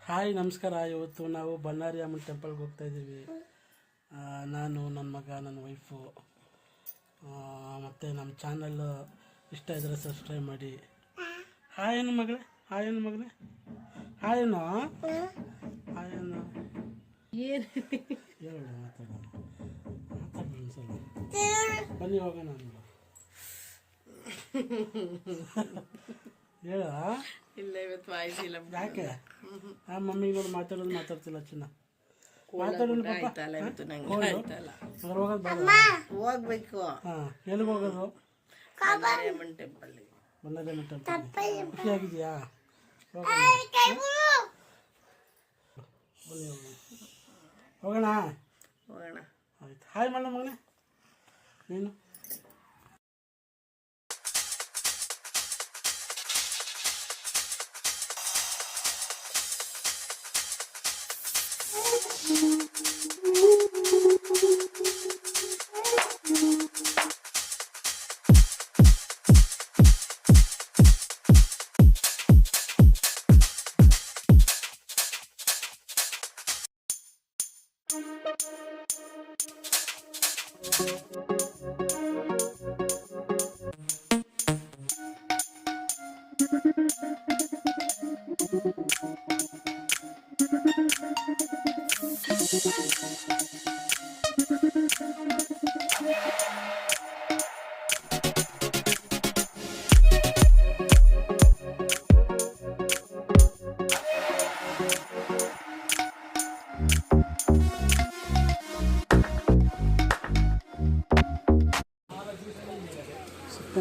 Hi ನಮಸ್ಕಾರ. ಇವತ್ತು ನಾವು ಬಳ್ಳಾರಿ ಅಮ್ಮನ ಟೆಂಪಲ್ಗೆ ಹೋಗ್ತಾ ಇದ್ದೀವಿ. ನಾನು, ನನ್ನ ಮಗ, ನನ್ನ ವೈಫು, ಮತ್ತು ನಮ್ಮ ಚಾನಲ್ ಇಷ್ಟ ಇದ್ದರೆ ಸಬ್ಸ್ಕ್ರೈಬ್ ಮಾಡಿ. ಹಾಯ್ ಏನು ಮಗಳೇ, ಹಾಯ್ ಏನು ಮಗಳೇ, ಹಾಯ್ ಏನು ಹಾಯ್ ಏನು ಏನು ಹೇಳು, ಮಾತಾಡೋಣ ಒಂದ್ಸಲ. ಬನ್ನಿ ಹೋಗೋಣ ಅಂದರು ಹೇಳ. ಇಲ್ಲ ಇವತ್ತು ವಾಯ್ಸಿಲ್ಲ. ಯಾಕೆ ಮಮ್ಮಿ ನೋಡಿ ಮಾತಾಡ್ತಿಲ್ಲ ಚಿನ್ನ. ಮಾತಾಡೋಣ ಹೋಗ್ಬೇಕು. ಹಾಂ, ಎಲ್ಲಿಗೆ ಹೋಗೋದು? ಬಳ್ಳಾರಿ ಅಮ್ಮನ್ ಟೆಂಪಲ್. ಬಳ್ಳಾರಿ ಅಮ್ಮನ್ ಟೆಂಪಲ್ ಖುಷಿಯಾಗಿದೆಯಾ? ಬನ್ನಿ ಹೋಗೋಣ. ಹೋಗೋಣ. ಆಯ್ತು. ಹಾಯ್ ಮಾಡ ಮಗನೇ ನೀನು.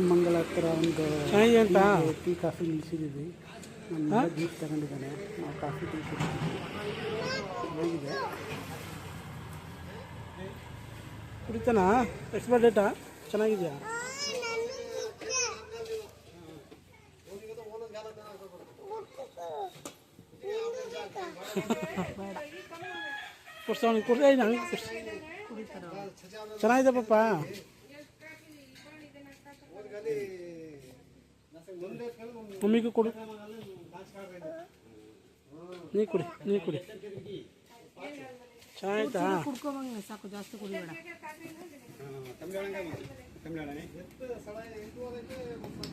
ಮಂಗಳ ಹತ್ರ ಒಂದು ಅಂತ ಟೀ ಕಾಫಿ ನಿಲ್ಲಿಸಿದ್ದೀವಿ. ನಮ್ಮ ಜೀಪ್ ತಗೊಂಡಿದ್ದಾನೆ, ನಾವು ಕಾಫಿ ಟೀ ಚೆನ್ನಾಗಿದೆ. ಕುಡಿತಾನ? ಎಕ್ಸ್ಪೈರ್ ಡೇಟಾ ಚೆನ್ನಾಗಿದೆಯಾ? ಚೆನ್ನಾಗಿದೆ ಪಾಪ. ಮಮ್ಮಿಗೂ ಕೊಡು, ನೀ ಕುಡಿ. ಚೆನ್ನಾಯ್ತಾ? ಸಾಕು, ಜಾಸ್ತಿ ಕುಡಿಬೇಡ.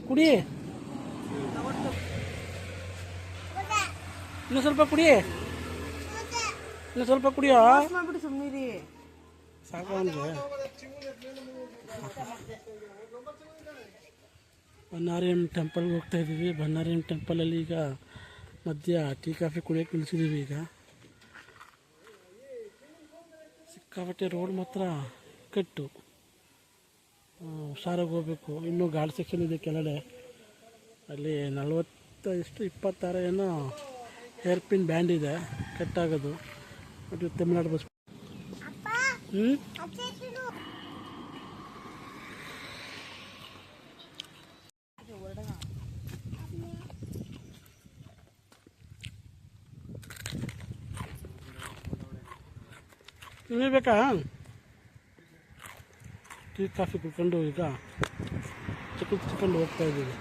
ಕುಡಿ, ಇನ್ನೂ ಸ್ವಲ್ಪ ಕುಡಿ, ಕುಡಿಯೋ. ಮಾಡ್ಬಿಟ್ಟು ಸುಮ್ಮನಿರಿ, ಸಾಕು ಅಂದರೆ. ಬಳ್ಳಾರಿ ಅಮ್ಮನ ಟೆಂಪಲ್ಗೆ ಹೋಗ್ತಾ ಇದ್ದೀವಿ. ಬಳ್ಳಾರಿ ಅಮ್ಮನ ಟೆಂಪಲಲ್ಲಿ ಈಗ ಮಧ್ಯ ಟೀ ಕಾಫಿ ಕುಡಿಯೋಕೆ ನಿಲ್ಸಿದ್ದೀವಿ. ಈಗ ಸಿಕ್ಕಾಪಟ್ಟೆ ರೋಡ್ ಮಾತ್ರ ಕಟ್ಟು, ಹುಷಾರಾಗಿ ಹೋಗ್ಬೇಕು. ಇನ್ನೂ ಗಾರ್ಡ್ ಸೆಕ್ಷನ್ ಇದೆ ಕೆಳಗಡೆ. ಅಲ್ಲಿ 26 ಏನೋ ಹೇರ್ ಪಿನ್ ಬ್ಯಾಂಡ್ ಇದೆ, ಕಟ್ಟಾಗೋದು. ಮತ್ತು ತಮಿಳ್ನಾಡು ಬಸ್. ನಿಮಗೆ ಬೇಕಾ? ಟೀ ಕಾಫಿ ಕುಡ್ಕೊಂಡು ಈಗ ಚಿಕ್ಕೊಂಡು ಹೋಗ್ತಾ ಇದ್ದೀವಿ.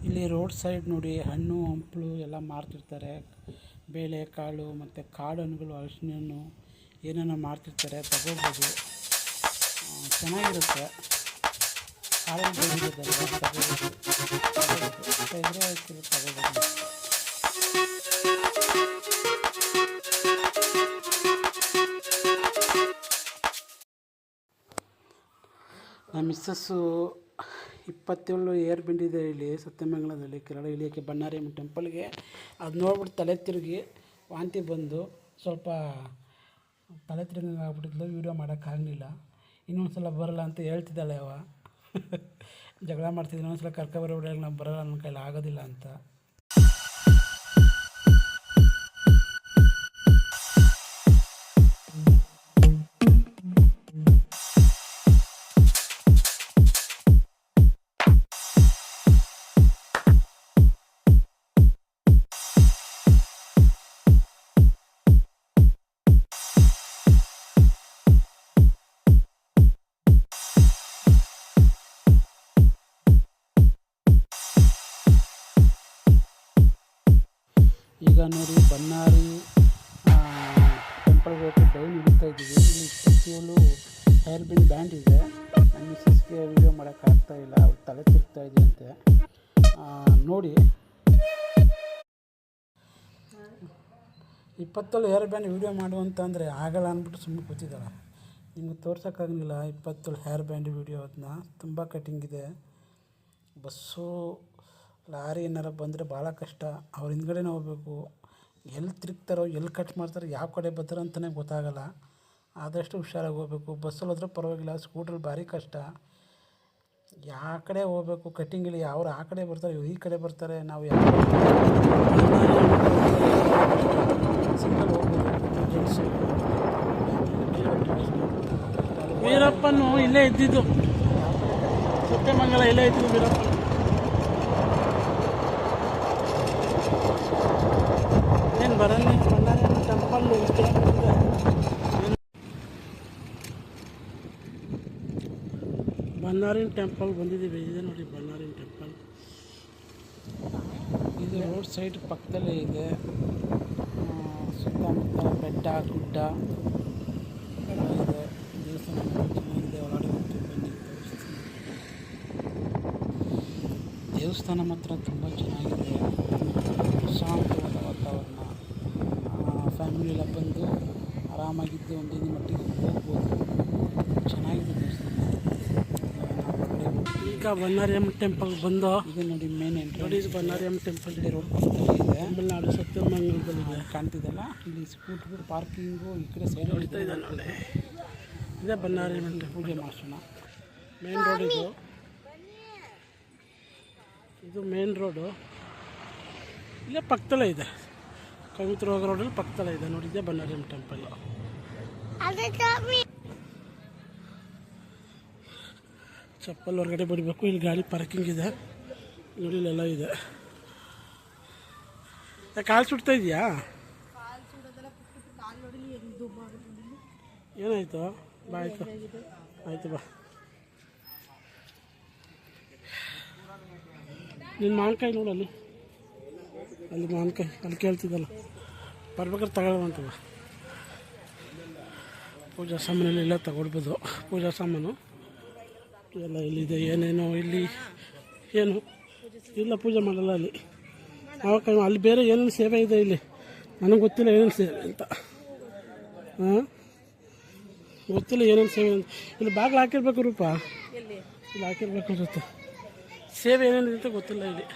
ಇಲ್ಲಿ ರೋಡ್ ಸೈಡ್ ನೋಡಿ ಹಣ್ಣು ಹಂಪಲು ಎಲ್ಲ ಮಾರ್ತಿರ್ತಾರೆ. ಬೇಳೆ ಕಾಳು ಮತ್ತು ಕಾಡು ಹಣ್ಣುಗಳು, ಹಲಸಿನ ಹಣ್ಣು ಏನೇನೋ ಮಾರ್ತಿರ್ತಾರೆ. ತಗೋಬೋದು, ಚೆನ್ನಾಗಿರುತ್ತೆ. ಕಾಳಲ್ಲಿ ಬೆಳೆದಿದ್ದಲ್ಲ, ತಗೋಬೋದು. ನಮ್ಮ ಮಿಸ್ಸಸ್ಸು 27 ಏರ್ ಬಿಂಡಿದೆ ಇಲ್ಲಿ ಸತ್ಯಮಂಗಲದಲ್ಲಿ. ಕೆಳಗಡೆ ಇಳಿಯೋಕ್ಕೆ ಬಳ್ಳಾರಿ ಅಮ್ಮನ ಟೆಂಪಲ್ಗೆ. ಅದು ನೋಡ್ಬಿಟ್ಟು ತಲೆ ತಿರುಗಿ ವಾಂತಿ ಬಂದು ಸ್ವಲ್ಪ ತಲೆ ತಿರುಗಂಗೆ ಆಗ್ಬಿಟ್ಟಿದ್ಲು. ವೀಡಿಯೋ ಮಾಡೋಕ್ಕಾಗಲಿಲ್ಲ. ಇನ್ನೊಂದು ಸಲ ಬರೋಲ್ಲ ಅಂತ ಹೇಳ್ತಿದ್ದಾಳೆ ಅವ. ಜಗಳ ಮಾಡ್ತಿದ್ದೆ, ಇನ್ನೊಂದು ಸಲ ಕರ್ಕೊಬರೋಬಿಡ, ನಾವು ಬರೋಲ್ಲ, ನನ್ನ ಕೈಲಿ ಆಗೋದಿಲ್ಲ ಅಂತ. ಈಗ ನೋಡಿ ಬನ್ನಾರಿ ಟೆಂಪಲ್ಗೆ ಹೋಗಿ ಡೌನ್ ಹಿಡಿತಾ ಇದ್ದೀವಿ. ಇಲ್ಲಿ 27 ಹೇರ್ ಬ್ಯಾಂಡ್ ಇದೆ. ನನ್ನ ಮಿಸ್ಸಸ್ಗೆ ವೀಡಿಯೋ ಮಾಡೋಕ್ಕಾಗ್ತಾಯಿಲ್ಲ, ಅವ್ರು ತಲೆ ತಿರುಗ್ತಾ ಇದೆಯಂತೆ. ನೋಡಿ 27 ಹೇರ್ ಬ್ಯಾಂಡ್ ವೀಡಿಯೋ ಮಾಡು ಅಂತಂದರೆ ಆಗಲ್ಲ ಅಂದ್ಬಿಟ್ಟು ಸುಮ್ಮನೆ ಕೂತಿದ್ದಾಳೆ. ನಿಮ್ಗೆ ತೋರ್ಸೋಕ್ಕಾಗಲಿಲ್ಲ 27 ಹೇರ್ ಬ್ಯಾಂಡ್ ವೀಡಿಯೋ. ಅದನ್ನ ತುಂಬ ಕಟಿಂಗ್ ಇದೆ. ಬಸ್ಸು ಲಾರಿ ಏನಾರು ಬಂದರೆ ಭಾಳ ಕಷ್ಟ. ಅವ್ರ ಹಿಂದ್ಗಡೆನೇ ಹೋಗ್ಬೇಕು. ಎಲ್ಲಿ ತಿರುಗ್ತಾರೋ, ಎಲ್ಲಿ ಕಟ್ ಮಾಡ್ತಾರೋ, ಯಾವ ಕಡೆ ಬರ್ತಾರೋ ಅಂತಲೇ ಗೊತ್ತಾಗಲ್ಲ. ಆದಷ್ಟು ಹುಷಾರಾಗಿ ಹೋಗ್ಬೇಕು. ಬಸ್ಸಲ್ಲಿ ಹೋದ್ರೆ ಪರವಾಗಿಲ್ಲ, ಸ್ಕೂಟ್ರಲ್ಲಿ ಭಾರಿ ಕಷ್ಟ. ಯಾವ ಕಡೆ ಹೋಗ್ಬೇಕು ಕಟ್ಟಿಂಗಲ್ಲಿ, ಅವ್ರು ಆ ಕಡೆ ಬರ್ತಾರೆ, ಇವ್ರು ಈ ಕಡೆ ಬರ್ತಾರೆ. ನಾವು ಯಾವ ಸಿಂಗಲ್ ಹೋಗ್ಬೋದು ಜೆಂಟ್ಸು. ವೀರಪ್ಪನು ಇಲ್ಲೇ ಇದ್ದಿದ್ದು, ಸತ್ಯಮಂಗಲ ಇಲ್ಲೇ ಇದ್ದಿದ್ದು ವೀರಪ್ಪ. ಏನು ಬರಲ್ಲ ಬಳ್ಳಾರಿ ಟೆಂಪಲ್ ಬನ್ನಾರಿನ ಟೆಂಪಲ್ ಬಂದಿದ್ದೀವಿ. ಇದೆ ನೋಡಿ ಬನ್ನಾರಿನ ಟೆಂಪಲ್. ಇದು ರೋಡ್ ಸೈಡ್ ಪಕ್ಕದಲ್ಲೇ ಇದೆ. ಸುತ್ತಮುತ್ತ ಬೆಟ್ಟ ಗುಡ್ಡ ಇದೆ. ದೇವಸ್ಥಾನ ಚೆನ್ನಾಗಿದೆ. ಒಳಗಡೆ ಹೋಗ್ತೀವಿ ಬನ್ನಿ ತೋರಿಸ್ತೀನಿ. ದೇವಸ್ಥಾನ ಮಾತ್ರ ತುಂಬ ಚೆನ್ನಾಗಿದೆ. ಶಾಂತವಾದ ವಾತಾವರಣ. ಫ್ಯಾಮಿಲಿ ಎಲ್ಲ ಬಂದು ಆರಾಮಾಗಿದ್ದು ಒಂದು ದಿನ ಮಟ್ಟಿಗೆ ಹೋಗ್ಬೋದು. ಚೆನ್ನಾಗಿದೆ ದೇವಸ್ಥಾನ. ಈಗ ಬನ್ನಾರಿಯಮ್ಮ ಟೆಂಪಲ್ ಬಂದು ಇದು ನೋಡಿ ಮೇನ್ ಎಂಟ್ರಿ. ನೋಡಿ ಇದು ಬನ್ನಾರಿಯಮ್ಮ ಟೆಂಪಲ್ ಇದೆ. ರೋಡ್ ಪಕ್ಕದಲ್ಲಿ ಇದೆ. ತಮಿಳ್ನಾಡು ಸತ್ಯಮಂಗಲದಲ್ಲಿ ಕಾಣ್ತಿದ್ದಲ್ಲ. ಇಲ್ಲಿ ಸ್ಕೂಟ್ರು ಪಾರ್ಕಿಂಗು ಈ ಕಡೆ ಸೈಡ್ ಹೊಡಿತಾ ಇದೆ ನೋಡಿ. ಇದೇ ಬನ್ನಾರಿಯಮ್ಮ ಪೂಜೆ ಮಾಡಿಸೋಣ. ಮೇನ್ ರೋಡ್ ಇದು ಮೇನ್ ರೋಡು. ಇಲ್ಲೇ ಪಕ್ಕದಲ್ಲೇ ಇದೆ. ಕವಿತ್ರ ಹೋಗೋ ರೋಡಲ್ಲಿ ಪಕ್ಕದಲ್ಲೇ ಇದೆ ನೋಡಿ. ಇದೇ ಬನ್ನಾರಿಯಮ್ಮ ಟೆಂಪಲ್. ಚಪ್ಪಲ್ ಹೊರಗಡೆ ಬಿಡಬೇಕು. ಇಲ್ಲಿ ಗಾಡಿ ಪಾರ್ಕಿಂಗ್ ಇದೆ ನೋಡಿ. ಇಲ್ಲೆಲ್ಲ ಇದೆ. ಕಾಲು ಸುಡ್ತಾ ಇದೆಯಾ? ಏನಾಯಿತು? ಬಾ ಆಯಿತು ಆಯಿತು ಬಾ. ನಿನ್ನ ಮಾವಿನಕಾಯಿ ನೋಡಲ್ಲಿ, ಅಲ್ಲಿ ಮಾವಿನಕಾಯಿ ಅಲ್ಲಿ ಕೇಳ್ತಿದ್ದಲ್ಲ. ಬರ್ಬೇಕಾದ್ರೆ ತಗೊಳ್ಳುವಂತವ. ಪೂಜಾ ಸಾಮಾನಲ್ಲಿ ಎಲ್ಲ ತಗೊಳ್ಬೋದು. ಪೂಜಾ ಸಾಮಾನು ಎಲ್ಲ ಇಲ್ಲಿದೆ. ಏನೇನೋ ಇಲ್ಲಿ ಏನು ಇಲ್ಲ, ಪೂಜೆ ಮಾಡಲ್ಲ ಅಲ್ಲಿ. ಮಾವಿನಕಾಯಿ ಅಲ್ಲಿ ಬೇರೆ ಏನೇನು ಸೇವೆ ಇದೆ ಇಲ್ಲಿ, ನನಗೆ ಗೊತ್ತಿಲ್ಲ ಏನೇನು ಸೇವೆ ಅಂತ. ಗೊತ್ತಿಲ್ಲ ಏನೇನು ಸೇವೆ ಅಂತ. ಇಲ್ಲಿ ಬಾಗಿಲು ಹಾಕಿರ್ಬೇಕು ರೂಪ, ಇಲ್ಲಿ ಹಾಕಿರ್ಬೇಕು ಅನ್ಸುತ್ತೆ. ಸೇವೆ ಏನೇನಿದೆ ಅಂತ ಗೊತ್ತಿಲ್ಲ ಇಲ್ಲಿ.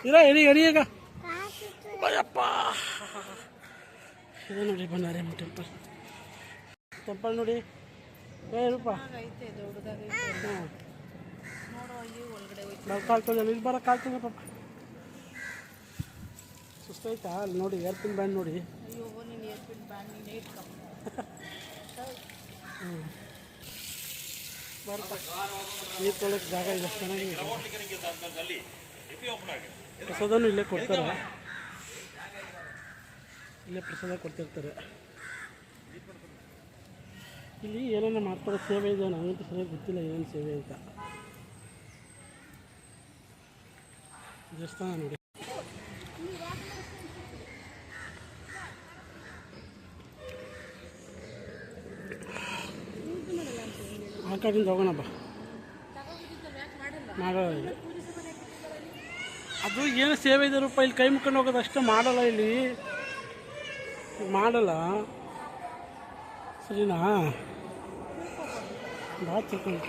ಇಲ್ಲ ಎಡಿ ಈಗ ಅಯ್ಯಪ್ಪ. ಇದೆ ನೋಡಿ ಬನ್ನಾರಿಯಮ್ಮ ಟೆಂಪಲ್ ನೋಡಿ. ರೂಪ ನಾವು ಕಾಲು ತೊಳೆಯಲ್ಲ. ಇಲ್ಲಿ ಬರೋ ಕಾಲು ತೊಳೆ ಪಾಪ. ಸುಸ್ತಾಯ್ತಾ? ಅಲ್ಲಿ ನೋಡಿ ಏರ್ಪಿನ್ ಬ್ಯಾಂಡ್ ನೋಡಿ. ನೀರು ತೊಳಕ್ಕೆ ಜಾಗ ಇದೆ, ಚೆನ್ನಾಗಿದೆ. ಪ್ರಸಾದನೂ ಇಲ್ಲೇ ಕೊಡ್ತಾರೆ. ಇಲ್ಲೇ ಪ್ರಸಾದ ಕೊಡ್ತಿರ್ತಾರೆ. ಇಲ್ಲಿ ಏನೇನೋ ಮಾಡ್ತಾರೆ, ಸೇವೆ ಇದೆ. ನನಗಂತೂ ಸರಿಯಾಗಿ ಗೊತ್ತಿಲ್ಲ ಏನೇನು ಸೇವೆ ಅಂತ. ದೇವಸ್ಥಾನ ನೋಡಿ. ಆ ಕಡೆಯಿಂದ ಹೋಗೋಣ ಬಾ. ಮಾಡಲ್ಲ ಅದು ಏನು ಸೇವೆ ಇದೆ ರೂಪ. ಇಲ್ಲಿ ಕೈ ಮುಕ್ಕೊಂಡು ಹೋಗೋದು ಅಷ್ಟೇ, ಮಾಡಲ್ಲ ಇಲ್ಲಿ, ಮಾಡಲ್ಲ. ಸರಿನಾ? ಭಾಳ ತಿಳ್ಕೊಂಡು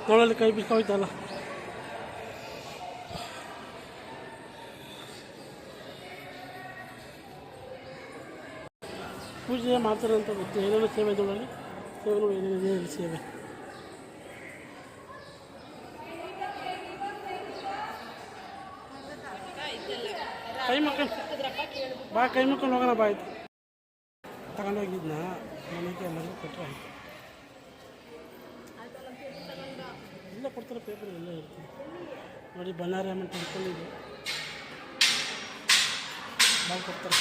ನೋಡಲ್ಲಿ ಕೈ ಬಿಸ್ಕೋಯ್ತಲ್ಲ. ಪೂಜೆ ಮಾಡ್ತಾರೆ ಅಂತ ಗೊತ್ತು. ಏನೇನೋ ಸೇವೆ ನೋಡಲ್ಲಿ, ಸೇವೆ ನೋಡಿ ಏನೇನಿದೆ ಇಲ್ಲಿ ಸೇವೆ. ಕೈ ಮುಕ್ಕೊಂಡು ಬಾ, ಕೈ ಮುಕ್ಕೊಂಡು ಹೋಗೋಣ ಬಾ. ಆಯ್ತು, ತಗೊಂಡೋಗಿದ್ನ ಮನೆಗೆ ಎಲ್ಲರಿಗೂ ಕೊಟ್ಟರೆ ಆಯಿತು. ಇಲ್ಲ ಕೊಡ್ತಾರೆ, ಪೇಪರ್ ಎಲ್ಲ ಇರ್ತದೆ ನೋಡಿ. ಬನ್ನಾರಿಯಮ್ಮ ಟೆಂಪಲ್ ಇದು ಭಾಳ ಕೊಡ್ತಾರೆ.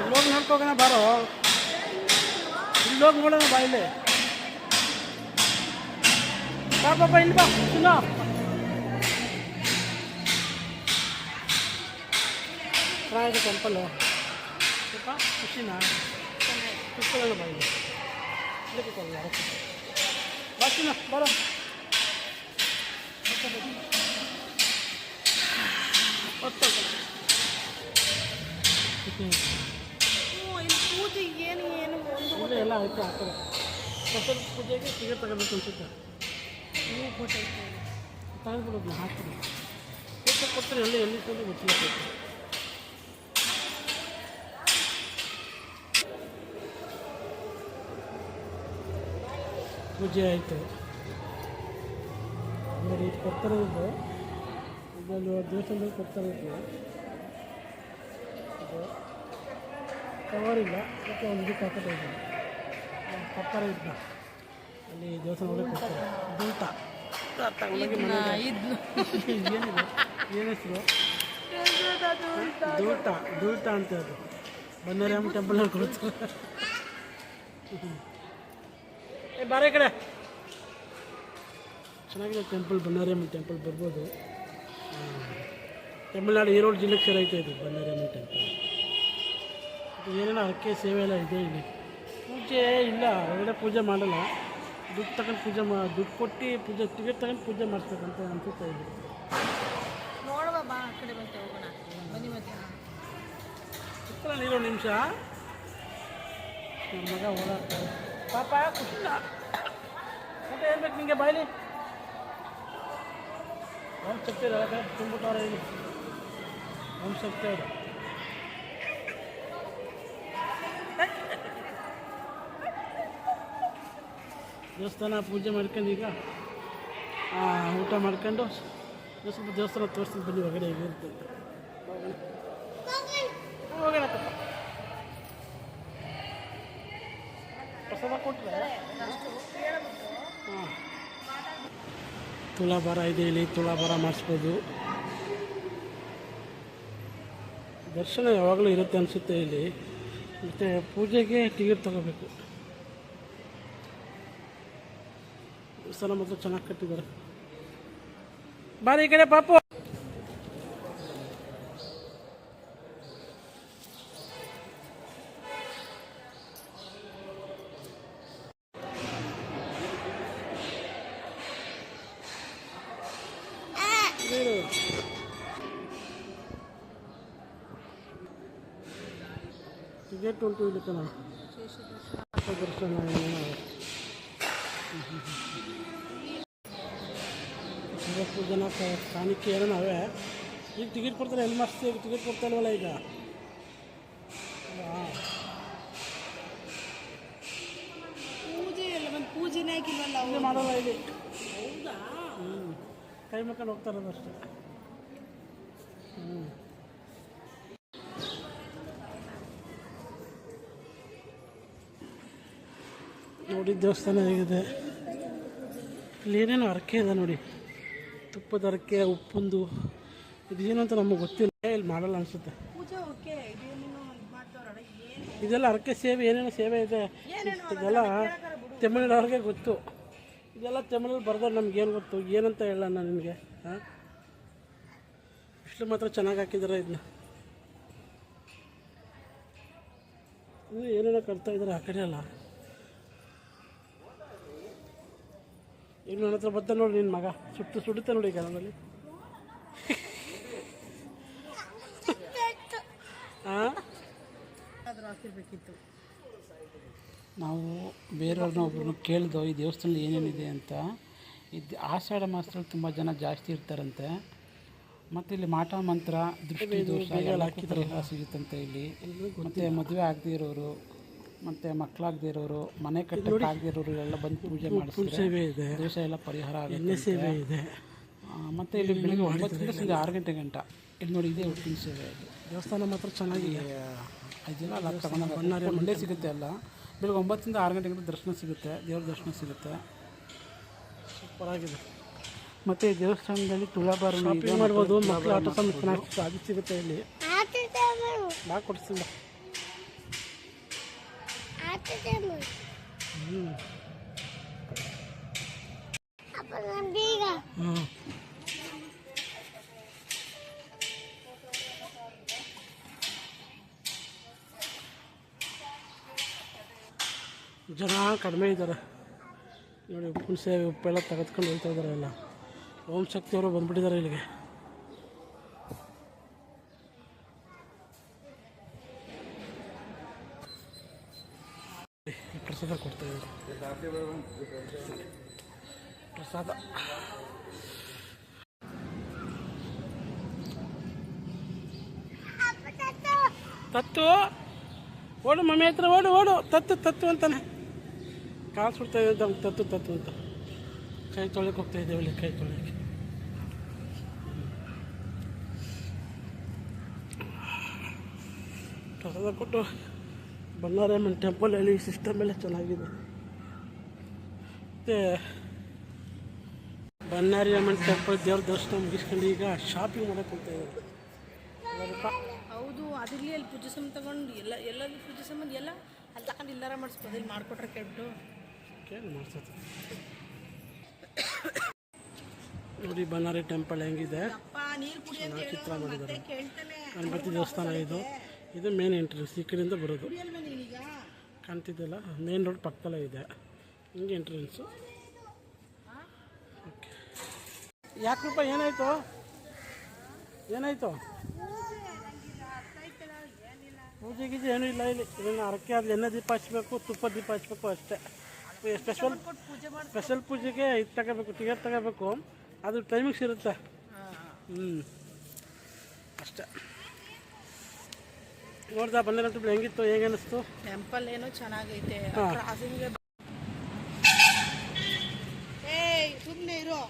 ಇಲ್ಲೋಗಿ ನೋಡ್ಕೋಗೋಣ ಬಾರೋ. ಇಲ್ಲೋಗಿ ನೋಡೋಣ ಬಾ. ಇಲ್ಲಿ ಪಾಪ ಇಲ್ಲಿ ಬಾ ಸುನೋ ಚೆನ್ನಾಗಿದೆ ಟೆಂಪಲ್ಲು ಸ್ವಲ್ಪ ಖುಷಿನಾ ಕುತ್ಕೊಳ್ಳೋಣ ಬಾ ಇಲ್ಲಿ ಇಲ್ಲೇ ಕೂತ್ಕೊಳ್ಳೋಣ ಬಾ ಸುನೋ ಬರೋ ಪೂಜೆ ಏನು ಒಂದು ಎಲ್ಲ ಆಯಿತು ಆ ಕಡೆ ಸ್ಪೆಷಲ್ ಪೂಜೆಗೆ ಟಿಕೆಟ್ ತಗೋಬೇಕು ಅನ್ಸುತ್ತೆ ತಗೊಂಡ್ಬಿಡೋದು ಹಾಕ್ತೀನಿ ಟಿಕೆಟ್ ಕೊಡ್ತಾರೆ ಎಲ್ಲಿ ತಂದು ಗೊತ್ತಿಲ್ಲ ಪೂಜೆ ಆಯಿತು ನೋಡಿ ಇದು ಕೊಡ್ತಾರೆ ಇದು ಇದರಲ್ಲಿ ದೇವಸ್ಥಾನದಲ್ಲಿ ಕೊಡ್ತಾರೆ ಇದು ಕವರ್ ಇಲ್ಲ ಅದಕ್ಕೆ ಒಂದು ಇದಕ್ಕೆ ಹಾಕೋದು ಇದೆ ಕೊಡ್ತಾರೆ ಇದನ್ನ ಅಲ್ಲಿ ದೇವಸ್ಥಾನ ಒಳಗೆ ಕೊಡ್ತಾರೆ ದೂತ ಏನಿದೆ ಏನು ಹೆಸರು ದೂತ ಅಂತ ಅದು ಬನ್ನಾರಮ್ಮ ಟೆಂಪಲ್ನಲ್ಲಿ ಕೊಡ್ತಾರೆ ಏ ಬಾರ ಈ ಕಡೆ ಚೆನ್ನಾಗಿದೆ ಟೆಂಪಲ್ ಬನ್ನಾರಮ್ಮ ಟೆಂಪಲ್ ಬರ್ಬೋದು ತಮಿಳ್ನಾಡು ಈರೋಡು ಜಿಲ್ಲೆಗೆ ಸೇರೈತೆ ಇದು ಬನ್ನಾರಮ್ಮ ಟೆಂಪಲ್ ಏನೇನೋ ಅರಕೆ ಸೇವೆ ಎಲ್ಲ ಇದೆ ಇಲ್ಲಿ ಪೂಜೆ ಇಲ್ಲ ಹೊರಗಡೆ ಪೂಜೆ ಮಾಡಲ್ಲ ದುಡ್ಡು ತಗೊಂಡು ಪೂಜೆ ದುಡ್ಡು ಕೊಟ್ಟು ಪೂಜೆ ಟಿಕೆಟ್ ತಗೊಂಡು ಪೂಜೆ ಮಾಡಿಸ್ಬೇಕಂತ ಅನ್ಸುತ್ತೆ ಇಲ್ಲಿ ನೋಡುವ ಬಾ ಆ ಕಡೆ ಮತ್ತೆ ಹೋಗೋಣ ಬನ್ನಿ ಮತ್ತೆ ಚಿಕ್ಕಲ್ಲ ನೀರು ನಿಮಿಷ ನನ್ನ ಮಗ ಓಡಾಡ್ತಾರೆ ಪಾಪ ಖುಷಿಲ್ಲ ಮತ್ತೆ ಏನು ಬೇಕು ನಿಮಗೆ ಬಾಯ್ಲಿ ಓಂ ಶಕ್ತಿ ಇದೆ ತುಂಬಿಟ್ಟವ್ರೆ ಇಲ್ಲಿ ಓಂ ಶಕ್ತಿ ಇದೆ ದೇವಸ್ಥಾನ ಪೂಜೆ ಮಾಡ್ಕೊಂಡು ಈಗ ಊಟ ಮಾಡ್ಕೊಂಡು ಸ್ವಲ್ಪ ದೇವಸ್ಥಾನ ತೋರಿಸ್ತೀನಿ ಬನ್ನಿ ಹೊರಗಡೆ ಹೇಗಿರುತ್ತೆ ಹೋಗೋಣ ಪಾಪ ಪ್ರಸಾದ ಕೊಟ್ಟರೆ ಹಾಂ ತುಲಾಭಾರ ಇದೆ ಇಲ್ಲಿ ತುಲಾಭಾರ ಮಾಡಿಸ್ಬೋದು ದರ್ಶನ ಯಾವಾಗಲೂ ಇರುತ್ತೆ ಅನಿಸುತ್ತೆ ಇಲ್ಲಿ ಮತ್ತು ಪೂಜೆಗೆ ಟಿಕೆಟ್ ತೊಗೋಬೇಕು ದೇವಸ್ಥಾನ ಮಾತ್ರ ಚೆನ್ನಾಗಿ ಕಟ್ಟಿದ್ದಾರೆ ಬಾರಿ ಈ ಕಡೆ ಪಾಪು ಟಿಕೆಟ್ ಉಂಟು ಇಲ್ಲಿ ಕಣ ದರ್ಶನ ಜನ ಕಾಣಿಕೆ ಏನೋ ನಾವೇ ಈಗ ಟಿಕೆಟ್ ಕೊಡ್ತಾರೆ ಎಲ್ಲಿ ಮಾಡಿಸ್ತೀವಿ ಈಗ ಟಿಕೆಟ್ ಕೊಡ್ತಾ ಇಲ್ವಲ್ಲ ಈಗ ಪೂಜೆ ಎಲ್ಲ ಬಂದು ಪೂಜೆನೇ ಹಾಕಿಲ್ವಲ್ಲ ಪೂಜೆ ಮಾಡೋಲ್ಲ ಇಲ್ಲಿ ಕೈ ಮುಖಂಡು ಹೋಗ್ತಾ ಇರೋದು ಅಷ್ಟೇ ನೋಡಿ ದೇವಸ್ಥಾನ ಹೇಗಿದೆ ಇಲ್ಲಿ ಏನೇನೋ ಹರಕೆ ಇದೆ ನೋಡಿ ತುಪ್ಪದ ಹರಕೆ ಉಪ್ಪುಂದು ಇದೇನು ಅಂತ ನಮಗೆ ಗೊತ್ತಿಲ್ಲ ಇಲ್ಲಿ ಮಾಡಲ್ಲ ಅನಿಸುತ್ತೆ ಪೂಜೆ ಓಕೆ ಇದೇನೇನೋ ಮಾಡ್ತಾವ್ರಣ ಏನು ಇದೆಲ್ಲ ಹರಕೆ ಸೇವೆ ಏನೇನೋ ಸೇವೆ ಇದೆ ಇದೆಲ್ಲ ತಮಿಳ್ನಾಡವ್ರಿಗೆ ಗೊತ್ತು ಇದೆಲ್ಲ ತಮಿಳಲ್ಲಿ ಬರ್ದವ್ರು ನಮ್ಗೇನು ಗೊತ್ತು ಏನಂತ ಹೇಳೋಣ ನಾನು ನಿಮಗೆ ಹಾಂ ಇಷ್ಟು ಮಾತ್ರ ಚೆನ್ನಾಗಿ ಹಾಕಿದ್ದಾರೆ ಇದನ್ನ ಇನ್ನೂ ಏನೇನೋ ಕಟ್ತಾ ಇದ್ದಾರೆ ಆ ಕಡೆ ಅಲ್ಲ ಈಗ ನನ್ನ ಹತ್ರ ಬದ್ದ ನೋಡಿ ನಿನ್ನ ಮಗ ಸುಡುತ್ತೆ ನೋಡಿ ಈಗ ನಮ್ಮಲ್ಲಿ ಹಾಂ ಹಾಕಿರ್ಬೇಕಿತ್ತು ನಾವು ಬೇರೆಯವ್ರನ್ನ ಒಬ್ಬರನ್ನ ಕೇಳಿದೋ ಈ ದೇವಸ್ಥಾನದಲ್ಲಿ ಏನೇನಿದೆ ಅಂತ ಇದು ಆಷಾಢ ಮಾಸದಲ್ಲಿ ತುಂಬ ಜನ ಜಾಸ್ತಿ ಇರ್ತಾರಂತೆ ಮತ್ತು ಇಲ್ಲಿ ಮಾಟ ಮಂತ್ರ ದೃಷ್ಟಿ ದೋಷ ಎಲ್ಲ ಪರಿಹಾರ ಸಿಗುತ್ತಂತೆ ಇಲ್ಲಿ ಮತ್ತು ಮದುವೆ ಆಗದೇ ಇರೋರು ಮತ್ತು ಮಕ್ಕಳಾಗದೇ ಇರೋರು ಮನೆ ಕಟ್ಟಕ್ಕಾಗದೇ ಇರೋರು ಎಲ್ಲ ಬಂದು ಪೂಜೆ ಮಾಡಿಸ್ತಾರೆ ದೋಷ ಎಲ್ಲ ಪರಿಹಾರ ಆಗುತ್ತೆ ಸೇವೆ ಇದೆ ಮತ್ತು ಇಲ್ಲಿ ಬೆಳಿಗ್ಗೆ 9 ಗಂಟೆ ಸಂಜೆ 6 ಗಂಟೆ ಗಂಟ ಇಲ್ಲಿ ನೋಡಿ ಇದೆ ಉಪ್ಪಿನ ಸೇವೆ ಇದು ದೇವಸ್ಥಾನ ಮಾತ್ರ ಚೆನ್ನಾಗಿದೆ ಇದೆಲ್ಲ ಅಲ್ಲ ತಗೊಂಡು ಒಳ್ಳೆ ಸಿಗುತ್ತೆ ಎಲ್ಲ ಬೆಳಿಗ್ಗೆ 9 ರಿಂದ 6 ಗಂಟೆ ಗಂಟೆ ದರ್ಶನ ಸಿಗುತ್ತೆ ದೇವ್ರ ದರ್ಶನ ಸಿಗುತ್ತೆ ಸೂಪರಾಗಿದೆ ಮತ್ತು ಈ ದೇವಸ್ಥಾನದಲ್ಲಿ ತುಲಾಭಾರ ಮಾಡ್ಬೋದು ಮಕ್ಕಳು ಆಟ ಚೆನ್ನಾಗಿ ಅದು ಸಿಗುತ್ತೆ ಇಲ್ಲಿ ಬಾ ಕೊಡಿಸಿಲ್ಲ ಹ್ಞೂ ಜನ ಕಡಿಮೆ ಇದ್ದಾರೆ ನೋಡಿ. ಉಪ್ಪಿನ ಸೇವೆ ಉಪ್ಪೆಲ್ಲ ತೆಗೆದುಕೊಂಡು ಹೋಗ್ತಾ ಇದ್ದಾರೆ ಎಲ್ಲ. ಓಂ ಶಕ್ತಿಯವರು ಬಂದುಬಿಟ್ಟಿದ್ದಾರೆ ಇಲ್ಲಿಗೆ. ಪ್ರಸಾದ ಕೊಡ್ತಾ ಇದ್ದಾರೆ. ಪ್ರಸಾದ ತತ್ತು ಓಡು ಮಮ್ಮಿ ಹತ್ರ ಓಡು ಓಡು. ತತ್ತು ತತ್ತು ಅಂತಾನೆ ಕಾಲು ಸುಡ್ತಾ ಇದೆ ಅಂತ ತತ್ತು ತತ್ತು ಅಂತ. ಕೈ ತೊಳೆಯಕ್ಕೆ ಹೋಗ್ತಾ ಇದ್ದೇವೆ ಇಲ್ಲಿ, ಕೈ ತೊಳೆಯಕ್ಕೆ. ಪ್ರಸಾದ ಕೊಟ್ಟು ಬಳ್ಳಾರಿಯಮ್ಮನ ಟೆಂಪಲಲ್ಲಿ ಸಿಸ್ಟಮ್ ಎಲ್ಲ ಚೆನ್ನಾಗಿದೆ. ಮತ್ತು ಬಳ್ಳಾರಿಯಮ್ಮನ ಟೆಂಪಲ್ ದೇವ್ರ ದರ್ಶನ ಮುಗಿಸ್ಕೊಂಡು ಈಗ ಶಾಪಿಂಗ್ ಮಾಡೋಕ್ಕೆ ಹೋಗ್ತಾ ಇದ್ದಾರೆ. ಹೌದು, ಅದಿರಲಿ ಅಲ್ಲಿ ಪೂಜೆ ಸಾಮಾನು ತಗೊಂಡು ಎಲ್ಲರೂ ಪೂಜೆ ಸಾಮಾನು ಎಲ್ಲ ಅಲ್ಲಿ ತಗೊಂಡು ಎಲ್ಲಾರ ಮಾಡಿಸ್ಬೋದು. ಇಲ್ಲಿ ಮಾಡಿಕೊಟ್ರೆ ಕೆಟ್ಟು ಕೇಳಿ ಮಾಡ್ಸೋದು. ನೋಡಿ ಬಳ್ಳಾರಿ ಟೆಂಪಲ್ ಹೆಂಗಿದೆ, ಚಿತ್ರ ಮಾಡಿದ್ದಾರೆ. ಗಣಪತಿ ದೇವಸ್ಥಾನ ಇದು. ಇದು ಮೇನ್ ಎಂಟ್ರೆನ್ಸ್, ಈ ಕಡೆಯಿಂದ ಬರೋದು. ಕಾಣ್ತಿದ್ದಲ್ಲ, ಮೇನ್ ರೋಡ್ ಪಕ್ಕದಲ್ಲೇ ಇದೆ. ಹಿಂಗೆ ಎಂಟ್ರೆನ್ಸು. ಓಕೆ, ಯಾಕಪ್ಪ ಏನಾಯಿತು ಏನಾಯಿತು? ಪೂಜೆ ಗೀಜೆ ಏನೂ ಇಲ್ಲ ಇಲ್ಲಿ. ಇದನ್ನು ಅರಕೆ ಆದ ಎಣ್ಣೆ ದೀಪ ಹಚ್ಚಬೇಕು, ತುಪ್ಪದ ದೀಪ ಹಚ್ಚಬೇಕು ಅಷ್ಟೇ. ಸ್ಪೆಷಲ್ ಪೂಜೆಗೆ ಇದು ತಗೋಬೇಕು, ಟಿಕೆಟ್ ತಗೋಬೇಕು. ಅದು ಟೈಮಿಂಗ್ಸ್ ಇರುತ್ತೆ. ಅಷ್ಟೇ. ನೋಡ್ದಾ ಬಂದಿರೋ ಟೆಂಪಲ್ ಹೆಂಗಿತ್ತು, ಹೇಗೆ ಅನ್ನಿಸ್ತು? ಟೆಂಪಲ್ ಏನೋ ಚೆನ್ನಾಗೈತೆ. ಸುಮ್ಮನೆ ಇರೋ.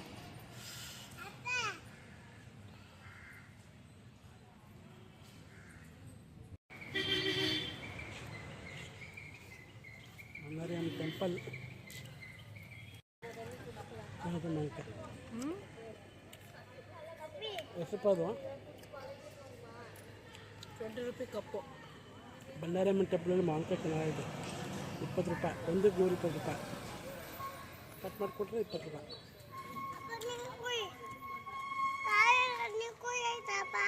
ಬಳ್ಳಾರಿಯಮ್ಮ ಟೆಂಪಲ್ ಎಷ್ಟು ಅದು? 20 ರೂಪಾಯಿ ಕಪ್ಪು. ಬಳ್ಳಾರಿಯಮ್ಮ ಟೆಂಪಲಲ್ಲಿ ಮಾವಿನಕಾಯಿ ಚೆನ್ನಾಗಿದೆ. 20 ರೂಪಾಯಿ, ಒಂದಕ್ಕೆ 120 ರೂಪಾಯಿ. ಕಟ್ ಮಾಡಿಕೊಟ್ರೆ 20 ರೂಪಾಯಿ.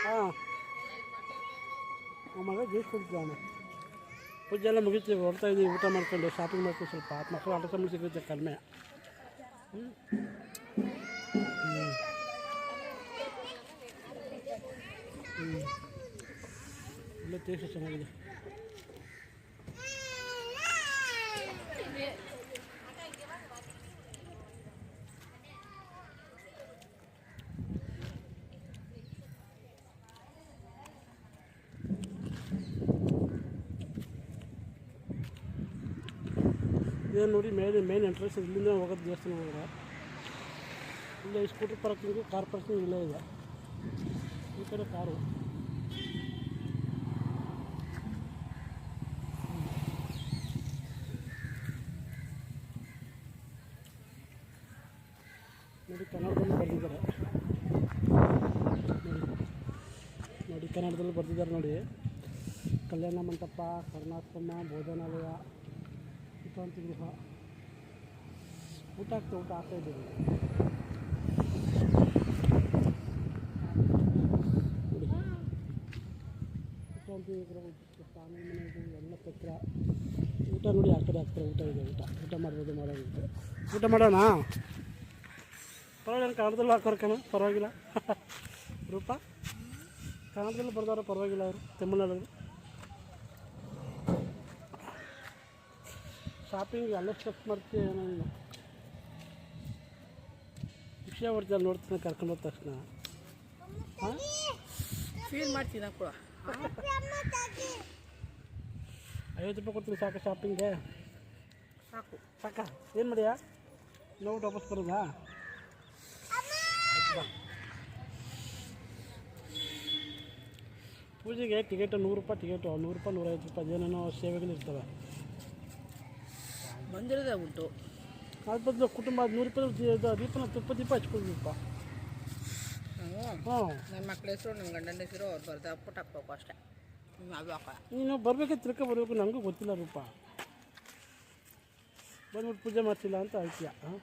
ಹಾಂ, ಮಗ ಜ್ಯೂಸ್ ಕುಡಿದ್ವಿ. ಅವನು ಪೂಜೆ ಎಲ್ಲ ಮುಗಿತೀವಿ, ಹೊಡ್ತಾ ಇದ್ದೀವಿ. ಊಟ ಮಾಡ್ಕೊಂಡು ಶಾಪಿಂಗ್ ಮಾಡ್ಕೊಂಡು ಸ್ವಲ್ಪ ಮಕ್ಕಳು ಆಟ ಸಾಮಾನು ಸಿಗುತ್ತೆ ಕಡಿಮೆ. ಒಳ್ಳೆ ಟೇಸ್ಟ್ ಚೆನ್ನಾಗಿದೆ. ಇದೇನು ನೋಡಿ ಮೇನ್ ಎಂಟ್ರೆನ್ಸ್. ಇಲ್ಲಿಂದ ಹೋಗೋದು ದೇವಸ್ಥಾನ ಒಳಗಡೆ. ಇಲ್ಲೇ ಸ್ಕೂಟರ್ ಪಾರ್ಕಿಂಗು, ಕಾರ್ ಪಾರ್ಕಿಂಗ್ ಇಲ್ಲೇ ಇದೆ. ಈ ಕಡೆ ಕಾರು. ನೋಡಿ ಕನ್ನಡದಲ್ಲಿ ಬರೆದಿದ್ದಾರೆ. ನೋಡಿ ಕನ್ನಡದಲ್ಲಿ ಬರೆದಿದ್ದಾರೆ ನೋಡಿ. ಕಲ್ಯಾಣ ಮಂಟಪ, ಕರ್ನಾಟಕಮ್ಮ, ಬೋಧನಾಲಯ, ವಿಶ್ರಾಂತಿ ಗೃಹ. ಊಟ ಆಗ್ತಾ ಇದ್ದೀವಿ. ವಿಶ್ರಾಂತಿ ಗೃಹ, ಸ್ನಾನ ಮನೆ, ಎಲ್ಲ ಪತ್ರ. ಊಟ ನೋಡಿ ಆ ಕಡೆ ಆಗ್ತಾರೆ. ಊಟ ಇದೆ, ಊಟ ಮಾಡ್ಬೋದು, ಮಾಡೋದಿತ್ತು. ಊಟ ಮಾಡೋಣ? ಪರವಾಗಿಲ್ಲ, ಕನ್ನಡದಲ್ಲೂ ಹಾಕೋರ್ಕಣ, ಪರವಾಗಿಲ್ಲ. ರೂಪ ಕನ್ನಡದಲ್ಲಿ ಬರ್ದಾರ, ಪರವಾಗಿಲ್ಲ. ಅವರು ತಮಿಳ್ನಾಡು ಶಾಪಿಂಗ್ ಅಲ್ಲೇ ಸ್ಟೆಪ್ ಮಾಡ್ತೀವಿ. ಏನೋ ಇಲ್ಲ, ವಿಷಯ ಬರ್ತೀವಿ. ನೋಡ್ತೀನಿ ಕರ್ಕೊಂಡು ಹೋದ ತಕ್ಷಣ. ಹಾಂ, ಫೀಲ್ ಮಾಡ್ತೀನಿ ಕೂಡ. 50 ರೂಪಾಯಿ ಕೊಡ್ತೀನಿ ಸಾಕು ಶಾಪಿಂಗ್ಗೆ. ಸಾಕಾ? ಏನು ಮಾಡಿಯಾ? ನೋವು ವಾಪಸ್ ಬರೋದಾ? ಆಯ್ತು ಬಾ. ಪೂಜೆಗೆ ಟಿಕೆಟ್ 100 ರೂಪಾಯಿ. ಟಿಕೆಟು 100 ರೂಪಾಯಿ, 150 ರೂಪಾಯಿ ಏನೇನೋ ಸೇವೆಗಳು ಇರ್ತವೆ. ಬಂದಿರೋದೇ ಉಂಟು. ಅದ್ರ ಬದಲು ಕುಟುಂಬ 100 ರೂಪಾಯಿ ದೀಪನ ತುಪ್ಪ ಹಚ್ಕೊಳ್ಬೇಕಪ್ಪ. ಹಾಂ, ನನ್ನ ಮಕ್ಳ ಹೆಸರು, ನನ್ನ ಗಂಡನ ಹೆಸರು, ಅವ್ರು ಬರ್ದು ಪುಟ್ ಹಾಕ್ಬೇಕು ಅಷ್ಟೇ. ನೀನು ಬರಬೇಕೆ, ಬರಬೇಕು. ನನಗೂ ಗೊತ್ತಿಲ್ಲ ರೂಪ. ಬಂದ್ಬಿಟ್ಟು ಪೂಜೆ ಮಾಡ್ತಿಲ್ಲ ಅಂತ ಹೇಳ್ತೀಯ. ಹಾಂ,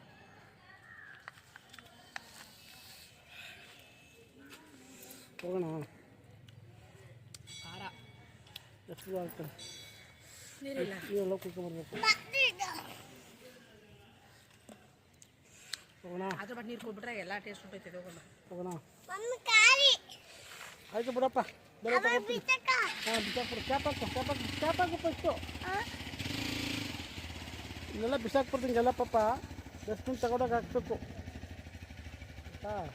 ಹೋಗೋಣ. ಖಾರ ಎಷ್ಟು ಆಗ್ತದೆ ನೀರಿಲ್ಲ. ನೀವೆಲ್ಲ ಕುತ್ಕೊಂಡ್ಬರ್ಬೇಕು. ಹೋಗೋಣ ಅದ್ರ ಬಟ್ ನೀರು ಕೊಟ್ಬಿಟ್ರೆ ಎಲ್ಲ ಟೇಸ್ಟ್ ಉಂಟೈತೆ. ಹೋಗೋಣ ಹೋಗೋಣ. ಆಯಿತು ಬಿಡಪ್ಪ, ಬೇರೆ ತಗೊಳ್ತೀನಿ. ಹಾಂ, ಬಿಸಾಕ್ಬಿಡು. ಕ್ಯಾಪಾಕು ಫಸ್ಟು. ಇಲ್ಲೆಲ್ಲ ಬಿಸಾಕ್ಬಿಡ್ತೀನಿ ಎಲ್ಲ ಪಾಪ. ಡಸ್ಟ್ಬಿನ್ ತಗೊಂಡೋಗಿ ಹಾಕ್ಬೇಕು. ಹಾಂ,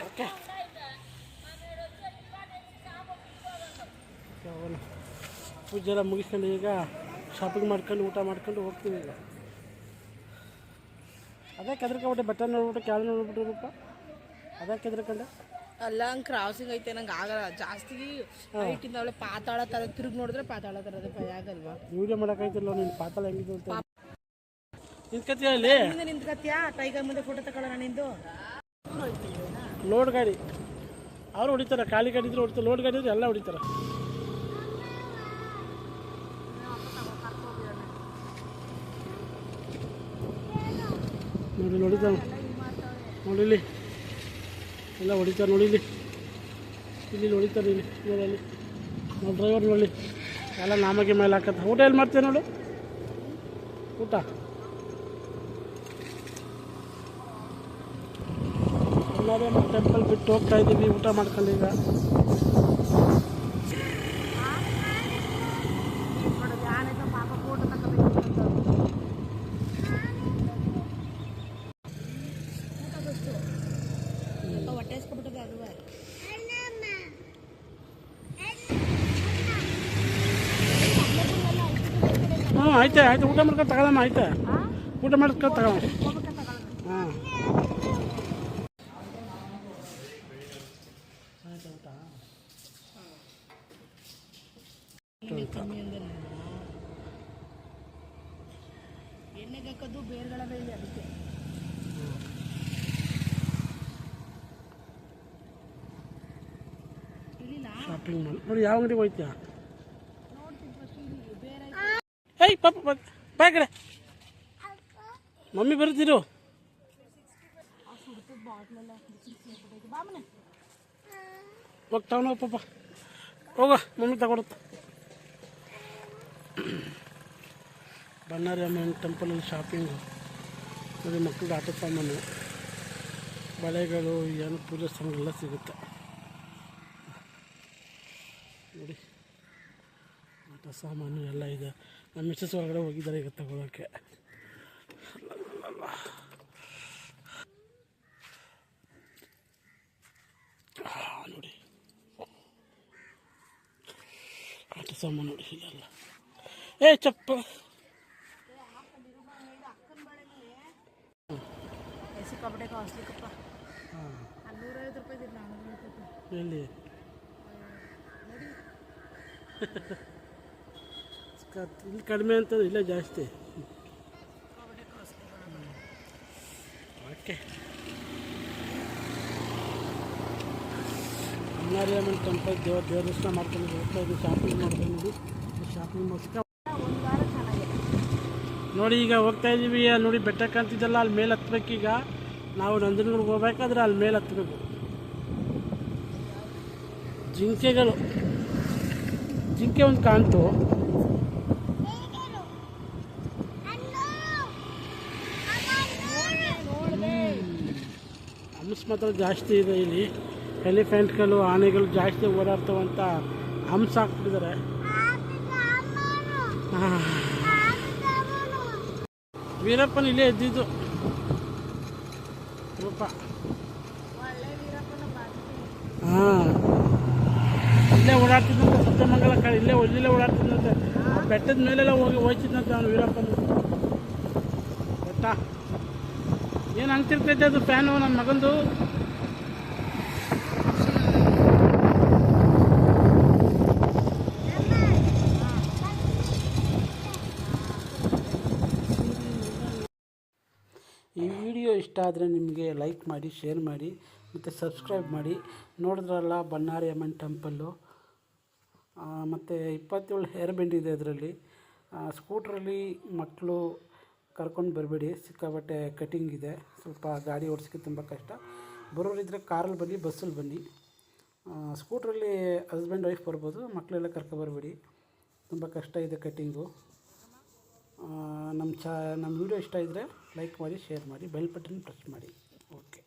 ಓಕೆ. ಹೋಗೋಣ. ಪೂಜೆ ಎಲ್ಲ ಮುಗಿಸ್ಕೊಂಡು ಈಗ ಶಾಪಿಂಗ್ ಮಾಡ್ಕೊಂಡು ಊಟ ಮಾಡ್ಕೊಂಡು ಹೋಗ್ತೀವಿ. ಈಗ ಅದಕ್ಕೆ ಹೆದರ್ಕೊಂಬಿಟ್ಟೆ, ಬೆಟ್ಟ ನೋಡ್ಬಿಟ್ಟು ಕ್ಯಾಲ್ ನೋಡ್ಬಿಟ್ಟಿರಪ್ಪ. ಅದಕ್ಕೆ ಹೆದರ್ಕೊಂಡೆ. ಅಲ್ಲ ಹಂಗೆ ಕ್ರಾಸಿಂಗ್ ಐತೆ, ನಂಗೆ ಆಗಲ್ಲ ಜಾಸ್ತಿ ಹೈಟಿಂದ. ಅವಳೆ ಪಾತಾಳ ಥರ ತಿರುಗಿ ನೋಡಿದ್ರೆ ಪಾತಾಳ ಥರದ ಭಯ ಆಗಲ್ವಾ? ವೀಡಿಯೋ ಮಾಡೋಕ್ಕಾಯ್ತಿಲ್ಲ ನೀನು ಪಾತಾಳ ಹೆಂಗಿದ್ದು ಅಂತ. ನಿಂತ್ಕತ್ತೀಯ ಇಲ್ಲಿ? ಮುಂದೆ ನಿಂತ್ಕತ್ತೀಯಾ? ಟೈಗರ್ ಮುಂದೆ ಫೋಟೋ ತಗೊಳ್ಳೋಣ ನಿಂದು. ಲೋಡ್ ಗಾಡಿ ಅವರು ಹೊಡಿತಾರೆ, ಖಾಲಿ ಗಾಡಿ ಇದ್ರೆ ಹೊಡಿತಾರೆ, ಲೋಡ್ ಗಾಡಿ ಇದ್ರೆ ಎಲ್ಲ ಹೊಡಿತಾರೆ. ನೋಡಿ ಹೊಡಿತಾನೆ, ನೋಡಿಲಿ ಎಲ್ಲ ಹೊಡಿತಾರೆ. ನೋಡಿಲಿ ಇಲ್ಲಿ ಹೊಡಿತಾರೆ. ಇಲ್ಲಿ ನೋಡಲ್ಲಿ ನಾವು ಡ್ರೈವರ್ ನೋಡಿ ಎಲ್ಲ ನಾಮಗೆ ಮೇಲೆ ಹಾಕತ್ತ. ಊಟ ಎಲ್ಲಿ ಮಾಡ್ತೇವೆ ನೋಡು, ಊಟ ಎಲ್ಲರೂ ಟೆಂಪಲ್ ಬಿಟ್ಟು ಹೋಗ್ತಾ ಇದ್ದೀವಿ ಊಟ ಮಾಡ್ಕೊಂಡು. ಈಗ ಹೊಟ್ಟೆ ಹಸ್ಕೊಬಿಟ್ಟದೆ ಅದುವೇ. ಹಾಂ ಆಯ್ತು ಊಟ ಮಾಡ್ಕೊಂಡು ತಗೊಳಮ್ಮ. ಆಯ್ತಾ ಊಟ ಮಾಡ್ಕೊಂಡು ತಗೊಳ. ಹಾಂ ಕಮ್ಮಿ ಅಂದ್ರೆ ಎಣ್ಣೆಗೆ ಹಾಕೋದು ಬೇರ್ಗಳ ಮೇಲೆ ಅದಕ್ಕೆ. ಶಾಪಿಂಗ್ ಮಾಡಿ ನೋಡಿ. ಯಾವ ಅಂಗಡಿಗೆ ಹೋಯ್ತೀಯ? ನೋಡ್ತೀನಿ ಫಸ್ಟ್ ಇಲ್ಲಿ ಬೇರೆ. ಏಯ್ ಪಾಪ ಬಾ ಕಡೆ, ಮಮ್ಮಿ ಬರ್ತೀರು. ಹೋಗಿ ತಗೊಂಡೋಗ ಪಾಪ, ಹೋಗ ಮಮ್ಮಿ ತಗೊಡುತ್ತ. ಬಣ್ಣಾರಿ ಅಮ್ಮನ ಟೆಂಪಲಲ್ಲಿ ಶಾಪಿಂಗು ನೋಡಿ. ಮಕ್ಕಳಿಗೆ ಆಟ ಸಾಮಾನು, ಬಳೆಗಳು, ಏನು ಪೂಜೆ ಸಾಮಾನೆಲ್ಲ ಸಿಗುತ್ತೆ ನೋಡಿ. ಆಟ ಸಾಮಾನು ಎಲ್ಲ ಇದೆ. ನಮ್ಮ ಮಿಸ್ಸಸ್ ಹೊರಗಡೆ ಹೋಗಿದ್ದಾರೆ ಈಗ ತಗೊಳ್ಳೋಕ್ಕೆ. ನೋಡಿ ಆಟ ಸಾಮಾನು ನೋಡಿ ಇಲ್ಲೆಲ್ಲ. ಚಪ್ಪ ಸಿಕ್ಕಾಪಟ್ಟೆ ಕಾಸ್ಟ್ಲಿ ಕಪ್ಪ. 150 ರೂಪಾಯಿ. ಎಲ್ಲಿ ಇಲ್ಲಿ ಕಡಿಮೆ ಅಂತ ಇಲ್ಲ, ಜಾಸ್ತಿ. ಓಕೆ, ಬಣ್ಣಾರಿ ಅಮ್ಮನ ಟೆಂಪಲ್ ದೇವ್ರ ದರ್ಶನ ಮಾಡ್ಕೊಂಡು ಹೋಗ್ತಾ ಇದ್ದೀವಿ. ಶಾಪಿಂಗ್ ಮಾಡ್ಕೊಂಡು ಶಾಪಿಂಗ್ ಮಾಡ್ಸ್ಕ ನೋಡಿ. ಈಗ ಹೋಗ್ತಾ ಇದ್ದೀವಿ ನೋಡಿ. ಬೆಟ್ಟ ಕಾಣ್ತಿದ್ದಲ್ಲ, ಅಲ್ಲಿ ಮೇಲೆ ಹತ್ಬೇಕೀಗ. ನಾವು ನಂಜನಗೂಡಿಗೆ ಹೋಗ್ಬೇಕಾದ್ರೆ ಅಲ್ಲಿ ಮೇಲೆ ಹತ್ಬೇಕು. ಜಿಂಕೆಗಳು, ಜಿಂಕೆ ಒಂದು ಕಾಣ್ತು. ಹಂಸ ಮಾತ್ರ ಜಾಸ್ತಿ ಇದೆ ಇಲ್ಲಿ. ಎಲಿಫೆಂಟ್ಗಳು, ಆನೆಗಳು ಜಾಸ್ತಿ ಓಡಾಡ್ತವಂತ ಹಂಸ ಹಾಕ್ಬಿಟ್ಟಿದ್ದಾರೆ. ವೀರಪ್ಪನ ಇಲ್ಲೇ ಎದ್ದಿದ್ದು ರೂಪ. ಹಾಂ, ಇಲ್ಲೇ ಓಡಾಡ್ತಿದ್ದಂತೆ ಸತ್ಯಮಂಗಲ ಕಡೆ. ಇಲ್ಲೇ ಓಡಾಡ್ತಿದ್ದಂತೆ. ಆ ಬೆಟ್ಟದ ಮೇಲೆಲ್ಲ ಹೋಗ್ತಿದ್ದಂತೆ ಅವನು ವೀರಪ್ಪನ ಬೆಟ್ಟ. ಏನು ಅಂತಿರ್ತೈತೆ ಅದು ಫ್ಯಾನು ನನ್ನ ಮಗಂದು. ಈ ವಿಡಿಯೋ ಇಷ್ಟ ಆದರೆ ನಿಮಗೆ ಲೈಕ್ ಮಾಡಿ, ಶೇರ್ ಮಾಡಿ ಮತ್ತು ಸಬ್ಸ್ಕ್ರೈಬ್ ಮಾಡಿ. ನೋಡಿದ್ರಲ್ಲ ಬಣ್ಣಾರಿ ಅಮ್ಮನ ಟೆಂಪಲ್ಲು. ಮತ್ತು 27 ಹೇರ್ ಬೆಂಡ್ ಇದೆ ಅದರಲ್ಲಿ. ಸ್ಕೂಟ್ರಲ್ಲಿ ಮಕ್ಕಳು ಕರ್ಕೊಂಡು ಬರಬೇಡಿ, ಸಿಕ್ಕಾಬಟ್ಟೆ ಕಟಿಂಗ್ ಇದೆ, ಸ್ವಲ್ಪ ಗಾಡಿ ಓಡಿಸೋಕ್ಕೆ ತುಂಬ ಕಷ್ಟ. ಬರೋರಿದ್ದರೆ ಕಾರಲ್ಲಿ ಬನ್ನಿ, ಬಸ್ಸಲ್ಲಿ ಬನ್ನಿ. ಸ್ಕೂಟ್ರಲ್ಲಿ ಹಸ್ಬೆಂಡ್ ವೈಫ್ ಬರ್ಬೋದು, ಮಕ್ಕಳೆಲ್ಲ ಕರ್ಕೊಬರ್ಬೇಡಿ, ತುಂಬ ಕಷ್ಟ ಇದೆ ಕಟ್ಟಿಂಗು. ನಮ್ಮ ವಿಡಿಯೋ ಇಷ್ಟ ಇದ್ದರೆ ಲೈಕ್ ಮಾಡಿ, ಶೇರ್ ಮಾಡಿ, ಬೆಲ್ ಬಟನ್ ಪ್ರೆಸ್ ಮಾಡಿ. ಓಕೆ.